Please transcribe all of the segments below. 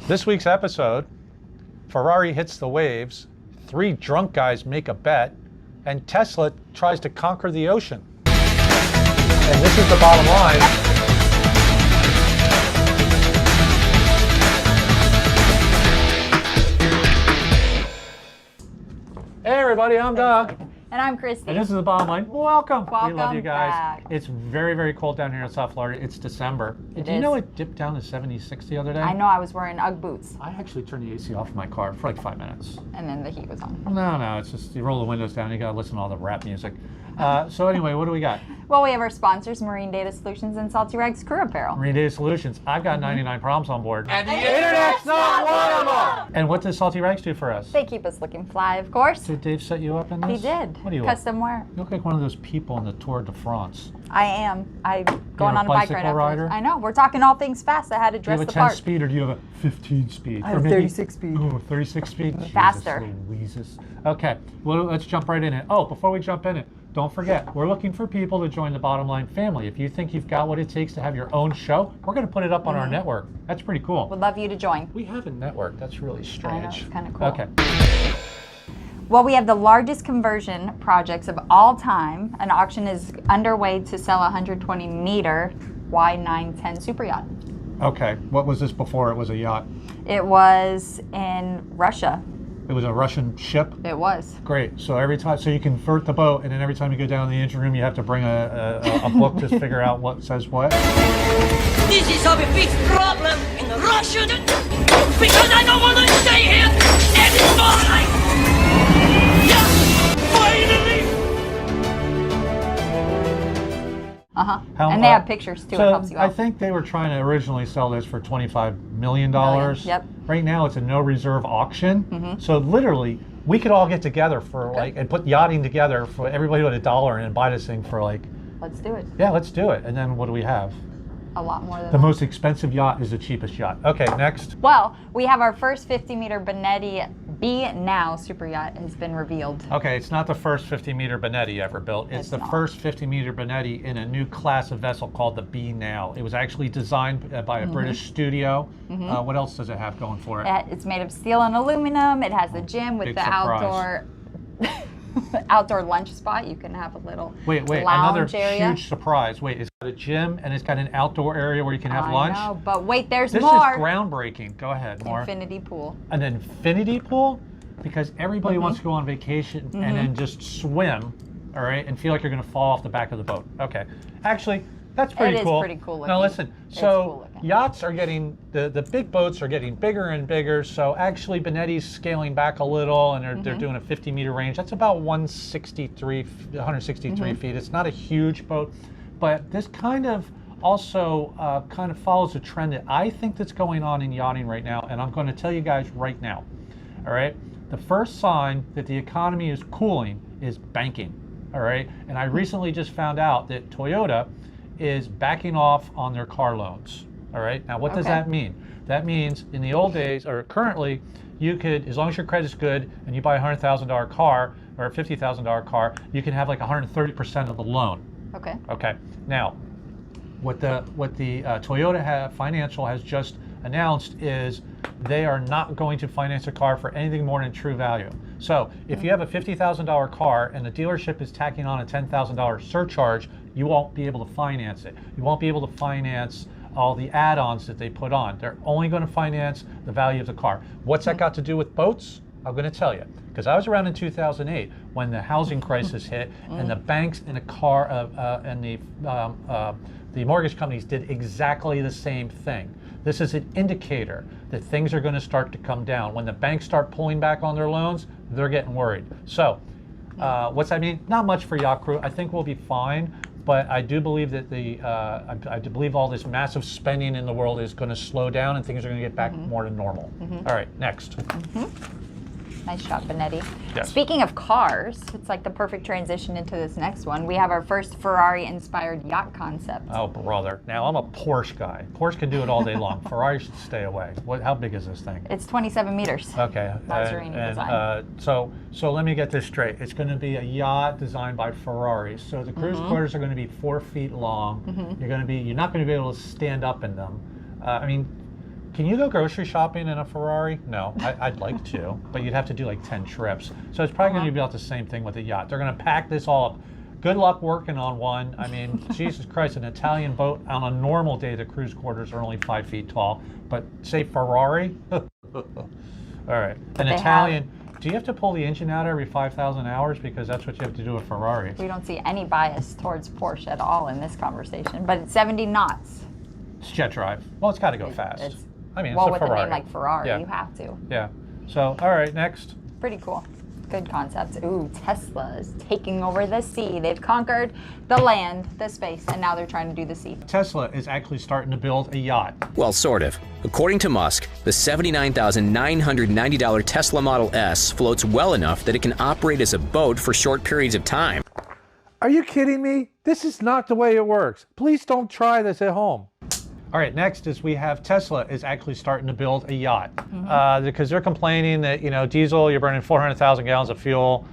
This week's episode, Ferrari hits the waves, 3 drunk guys make a bet, and Tesla tries to conquer the ocean. And this is the bottom line. Hey everybody, I'm Doug. And I'm Christy. And this is the bottom line. Welcome. We love you guys. Back. It's very, very cold down here in South Florida. It's December. Did you know it dipped down to 76 the other day? I know, I was wearing Ugg boots. I actually turned the AC off in my car for like 5 minutes. And then the heat was on. No, it's just you roll the windows down, you gotta listen to all the rap music. So anyway, what do we got? Well, we have our sponsors, Marine Data Solutions and Saltee Crew Apparel. Marine Data Solutions. I've got 99 problems on board. And the internet's not one of them! And what does Saltee Rags do for us? They keep us looking fly, of course. Did Dave set you up in this? He did. What do you Custom wear. You look like one of those people in the Tour de France. I am. I'm going on a bike ride rider? afterwards. I know. We're talking all things fast. I had to dress Do you the have a 10 part. speed or do you have a 15 speed? I have 36 speed. Oh, 36 speed? Faster. Jesus Louises. Okay, well, let's jump right in it. Oh, before we jump in it, don't forget, we're looking for people to join the Bottom Line family. If you think you've got what it takes to have your own show, we're going to put it up on our network. That's pretty cool. Would love you to join. We have a network. That's really strange. I know, it's kind of cool. Okay. Well, we have the largest conversion projects of all time. An auction is underway to sell a 120-meter Y910 super yacht. Okay. What was this before it was a yacht? It was in Russia. It was a Russian ship? It was. Great. So every time, so you convert the boat, and then every time you go down in the engine room, you have to bring a book to figure out what says what? This is a big problem in the Russian because I don't want to stay here anymore. Yeah, finally. And they have pictures too. So it helps you out. I think they were trying to originally sell this for $25 million. Yep. Right now it's a no reserve auction. So literally we could all get together for and put yachting together for everybody with $1 and buy this thing for like. Let's do it. Yeah, let's do it. And then what do we have? A lot more than The that. most expensive yacht is the cheapest yacht. Okay, next. Well, we have our first 50-meter Benetti Be Now super yacht has been revealed. Okay, it's not the first 50-meter Benetti ever built. It's the not. first 50-meter Benetti in a new class of vessel called the Be Now. It was actually designed by a British studio. What else does it have going for it? It's made of steel and aluminum. It has the gym with Big the surprise. outdoor lunch spot. You can have a little Wait, lounge another area. huge surprise. Wait, it's got a gym and it's got an outdoor area where you can have lunch? I know, but wait, there's This more. is groundbreaking. Go ahead, more. Infinity pool. An infinity pool? Because everybody wants to go on vacation and then just swim, all right, and feel like you're going to fall off the back of the boat. Okay. Actually, that's pretty cool. It is pretty cool looking. Now listen, It's so cool looking. yachts are getting, the big boats are getting bigger and bigger, so actually Benetti's scaling back a little and they're doing a 50-meter range. That's about 163 feet. It's not a huge boat, but this kind of also kind of follows a trend that I think that's going on in yachting right now, and I'm going to tell you guys right now, all right? The first sign that the economy is cooling is banking, all right? And I recently just found out that Toyota is backing off on their car loans, all right? Now, what does that mean? That means in the old days, or currently, you could, as long as your credit's good and you buy a $100,000 car or a $50,000 car, you can have like 130% of the loan. Okay. Okay. Now, what the Toyota Financial has just announced is they are not going to finance a car for anything more than true value. So if you have a $50,000 car and the dealership is tacking on a $10,000 surcharge, you won't be able to finance it. You won't be able to finance all the add-ons that they put on. They're only going to finance the value of the car. What's that got to do with boats? I'm going to tell you, because I was around in 2008 when the housing crisis hit, and the banks and the mortgage companies did exactly the same thing. This is an indicator that things are going to start to come down. When the banks start pulling back on their loans, they're getting worried. So, what's that mean? Not much for Yacht Crew. I think we'll be fine. But I do believe that I do believe all this massive spending in the world is going to slow down and things are going to get back more to normal. All right, next. Nice shot, Benetti. Yes. Speaking of cars, it's like the perfect transition into this next one. We have our first Ferrari-inspired yacht concept. Oh, brother. Now, I'm a Porsche guy. Porsche can do it all day long. Ferrari should stay away. How big is this thing? It's 27 meters. Okay. Mazzarini design. So let me get this straight. It's going to be a yacht designed by Ferrari. So the cruise quarters are going to be 4 feet long. You're not going to be able to stand up in them. I mean, Can you go grocery shopping in a Ferrari? No, I'd like to, but you'd have to do like 10 trips. So it's probably going to be about the same thing with a yacht. They're going to pack this all up. Good luck working on one. I mean, Jesus Christ, an Italian boat on a normal day, the cruise quarters are only 5 feet tall. But say Ferrari? All right. An Italian, do you have to pull the engine out every 5,000 hours? Because that's what you have to do with Ferrari. We don't see any bias towards Porsche at all in this conversation, but it's 70 knots. It's jet drive. Well, it's got to go fast. I mean, well, it's a with Ferrari. a name like Ferrari, you have to. Yeah. So, all right, next. Pretty cool. Good concepts. Ooh, Tesla is taking over the sea. They've conquered the land, the space, and now they're trying to do the sea. Tesla is actually starting to build a yacht. Well, sort of. According to Musk, the $79,990 Tesla Model S floats well enough that it can operate as a boat for short periods of time. Are you kidding me? This is not the way it works. Please don't try this at home. All right, next is we have Tesla is actually starting to build a yacht because they're complaining that, you know, diesel, you're burning 400,000 gallons of fuel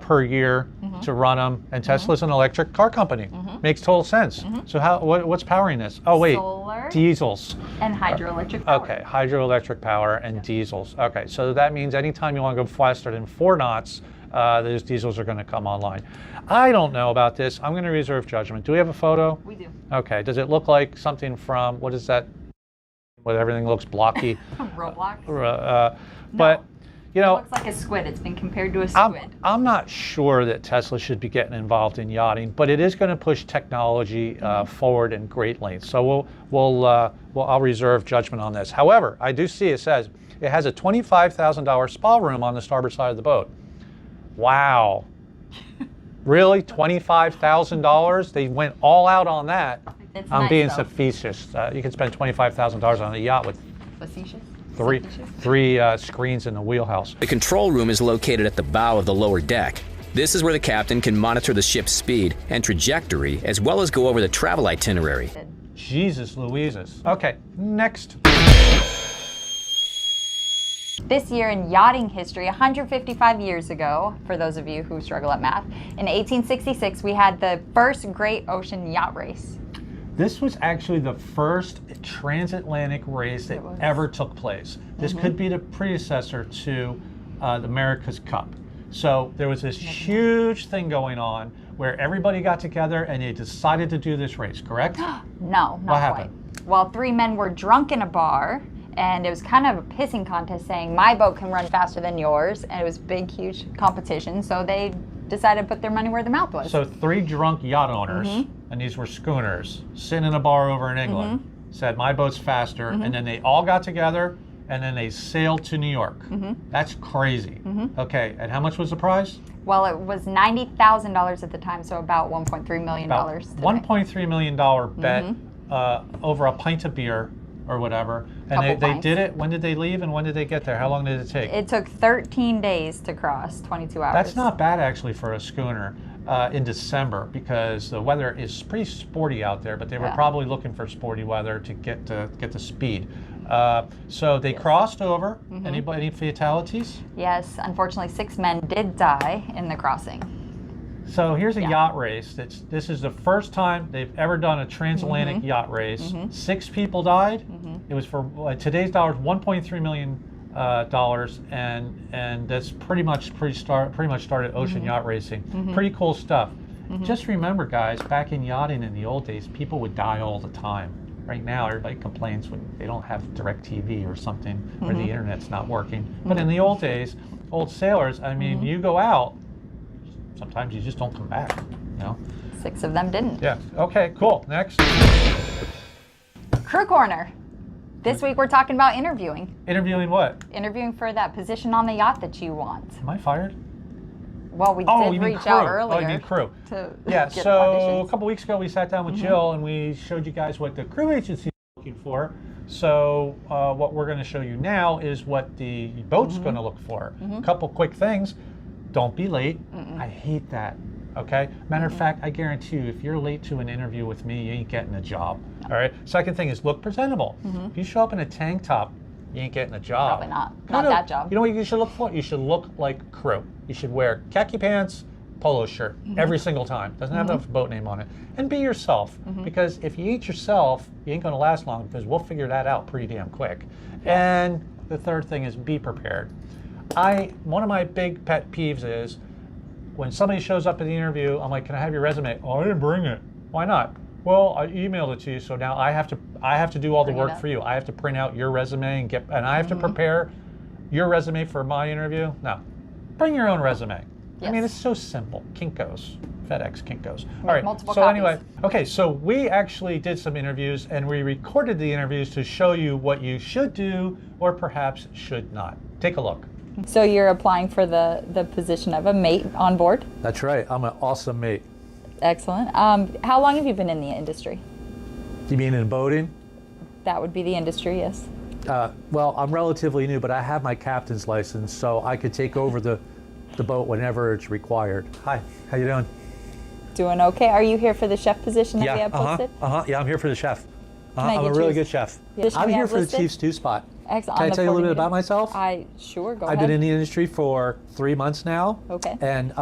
per year to run them. And Tesla's an electric car company. Makes total sense. So what's powering this? Oh, wait. Solar. Diesels. And hydroelectric power. Okay, hydroelectric power and diesels. Okay, so that means anytime you want to go faster than 4 knots, those diesels are going to come online. I don't know about this. I'm going to reserve judgment. Do we have a photo? We do. Okay. Does it look like something from, what is that? Where everything looks blocky. Roblox? But, you know. It looks like a squid. It's been compared to a squid. I'm not sure that Tesla should be getting involved in yachting, but it is going to push technology forward in great lengths. So I'll reserve judgment on this. However, I do see it says it has a $25,000 spa room on the starboard side of the boat. Wow. Really? $25,000? They went all out on that. I'm being facetious. You can spend $25,000 on a yacht with Facetious? three screens in the wheelhouse. The control room is located at the bow of the lower deck. This is where the captain can monitor the ship's speed and trajectory, as well as go over the travel itinerary. Jesus Louises. Okay, next. This year in yachting history, 155 years ago, for those of you who struggle at math, in 1866 we had the first Great Ocean Yacht Race. This was actually the first transatlantic race that ever took place. This could be the predecessor to the America's Cup. So there was this huge thing going on where everybody got together and they decided to do this race, correct? No, not What quite. happened? Well, 3 men were drunk in a bar, and it was kind of a pissing contest saying, my boat can run faster than yours, and it was big, huge competition, so they decided to put their money where their mouth was. So 3 drunk yacht owners, and these were schooners, sitting in a bar over in England, said, my boat's faster, and then they all got together, and then they sailed to New York. That's crazy. Okay, and how much was the prize? Well, it was $90,000 at the time, so about $1.3 million. About $1.3 million bet over a pint of beer or whatever. And they did it. When did they leave and when did they get there? How long did it take? It took 13 days to cross, 22 hours. That's not bad actually for a schooner in December because the weather is pretty sporty out there, but they were probably looking for sporty weather to get the speed. So they crossed over. Any fatalities? Yes, unfortunately 6 men did die in the crossing. So here's a yacht race. This is the first time they've ever done a transatlantic yacht race. 6 people died. It was for today's dollars, $1.3 million, and that's pretty much started ocean yacht racing. Pretty cool stuff. Just remember, guys, back in yachting in the old days, people would die all the time. Right now, everybody complains when they don't have direct TV or something, or the internet's not working. But in the old days, old sailors, I mean, you go out. Sometimes you just don't come back, you know? 6 of them didn't. Yeah, okay, cool, next. Crew Corner. This week we're talking about interviewing. Interviewing what? Interviewing for that position on the yacht that you want. Am I fired? Well, we did reach out earlier. Oh, you mean crew. Yeah, so auditions. a couple weeks ago we sat down with Jill and we showed you guys what the crew agency is looking for. So what we're going to show you now is what the boat's going to look for. A couple quick things. Don't be late. I hate that. Okay? Matter of fact, I guarantee you, if you're late to an interview with me, you ain't getting a job. All right? Second thing is look presentable. If you show up in a tank top, you ain't getting a job. Probably not. Not that job. You know what you should look for? You should look like crew. You should wear khaki pants, polo shirt every single time. Doesn't have a boat name on it. And be yourself, because if you ain't yourself, you ain't gonna last long, because we'll figure that out pretty damn quick. And the third thing is be prepared. One of my big pet peeves is when somebody shows up at the interview, I'm like, can I have your resume? Oh, I didn't bring it. Why not? Well, I emailed it to you, so now I have to do all the work for you. I have to print out your resume and I have to prepare your resume for my interview. No, bring your own resume. Yes. I mean, it's so simple. Kinko's, FedEx Kinko's. Make All right. multiple So copies. anyway, okay. So we actually did some interviews, and we recorded the interviews to show you what you should do or perhaps should not. Take a look. So you're applying for the position of a mate on board? That's right. I'm an awesome mate. Excellent. How long have you been in the industry? You mean in boating? That would be the industry, yes. Well, I'm relatively new, but I have my captain's license, so I could take over the boat whenever it's required. Hi, how you doing? Doing okay. Are you here for the chef position that we have posted? Yeah, I'm here for the chef. I I'm a get really you- good chef. Position I'm we here have for the listed? Chief Stew spot. Excellent. Can I On the tell you a little bit 40 about myself? Sure, go I've ahead. been in the industry for 3 months now. Okay. And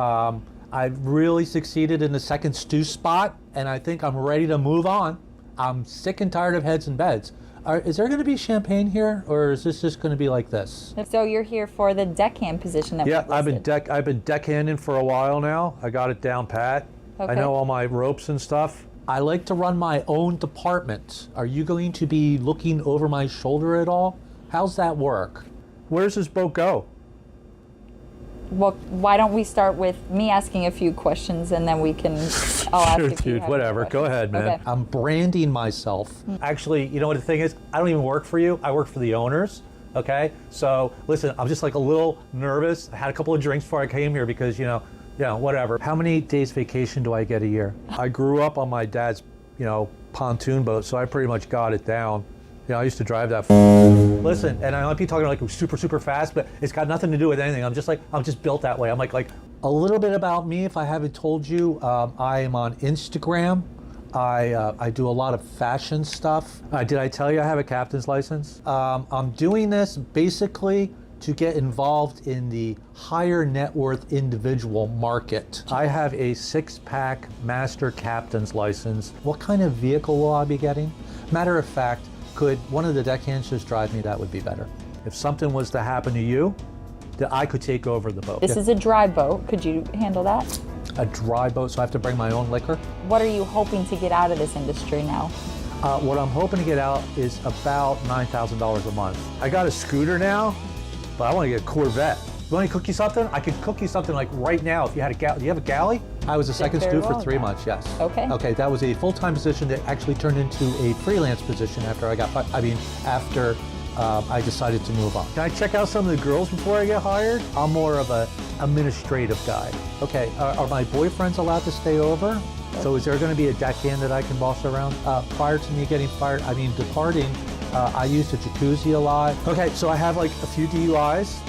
I've really succeeded in the second stew spot, and I think I'm ready to move on. I'm sick and tired of heads and beds. Is there going to be champagne here, or is this just going to be like this? So you're here for the deckhand position that Yeah, we I've listed. been deckhanding for a while now. I got it down pat. Okay. I know all my ropes and stuff. I like to run my own department. Are you going to be looking over my shoulder at all? How's that work? Where's this boat go? Well, why don't we start with me asking a few questions, and then we can. I'll ask if you Dude, have whatever. any Go questions. ahead, man. Okay. I'm branding myself. Actually, you know what the thing is? I don't even work for you. I work for the owners. Okay? So, listen, I'm just like a little nervous. I had a couple of drinks before I came here because, whatever. How many days vacation do I get a year? I grew up on my dad's, pontoon boat, so I pretty much got it down. I used to drive that. Listen, and I might be talking like super, super fast, but it's got nothing to do with anything. I'm just built that way. I'm like a little bit about me. If I haven't told you, I am on Instagram. I do a lot of fashion stuff. Did I tell you I have a captain's license? I'm doing this basically to get involved in the higher net worth individual market. I have a 6-pack master captain's license. What kind of vehicle will I be getting? Matter of fact, could one of the deckhands just drive me? That would be better. If something was to happen to you, that I could take over the boat. This is a dry boat. Could you handle that? A dry boat, so I have to bring my own liquor? What are you hoping to get out of this industry now? What I'm hoping to get out is about $9,000 a month. I got a scooter now, but I want to get a Corvette. You want me to cook you something? I could cook you something like right now if you had a galley. Do you have a galley? I was a second very stew well for 3 then. months, yes. Okay. Okay, that was a full-time position that actually turned into a freelance position after I decided to move on. Can I check out some of the girls before I get hired? I'm more of an administrative guy. Okay, are my boyfriends allowed to stay over? So is there going to be a deckhand that I can boss around? Prior to me departing, I used a jacuzzi a lot. Okay, so I have like a few DUIs,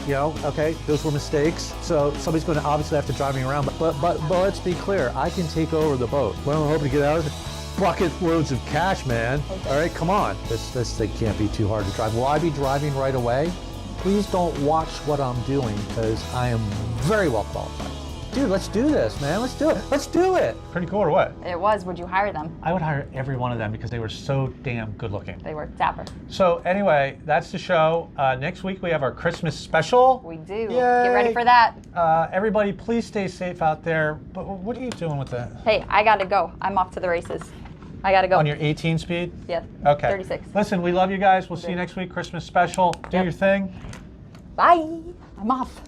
okay, those were mistakes. So somebody's going to obviously have to drive me around, but let's be clear, I can take over the boat. Well, I'm hoping to get out of it. Bucket loads of cash, man. Okay. All right, come on. This thing can't be too hard to drive. Will I be driving right away? Please don't watch what I'm doing because I am very well qualified. Dude, let's do this, man. Let's do it. Let's do it. Pretty cool or what? It was. Would you hire them? I would hire every one of them because they were so damn good looking. They were dapper. So anyway, that's the show. Next week we have our Christmas special. We do. Yay. Get ready for that. Everybody, please stay safe out there. But what are you doing with that? Hey, I gotta go. I'm off to the races. I gotta go. On your 18 speed? Yeah. Okay. 36. Listen, we love you guys. We'll see you next week. Christmas special. Do your thing. Bye. I'm off.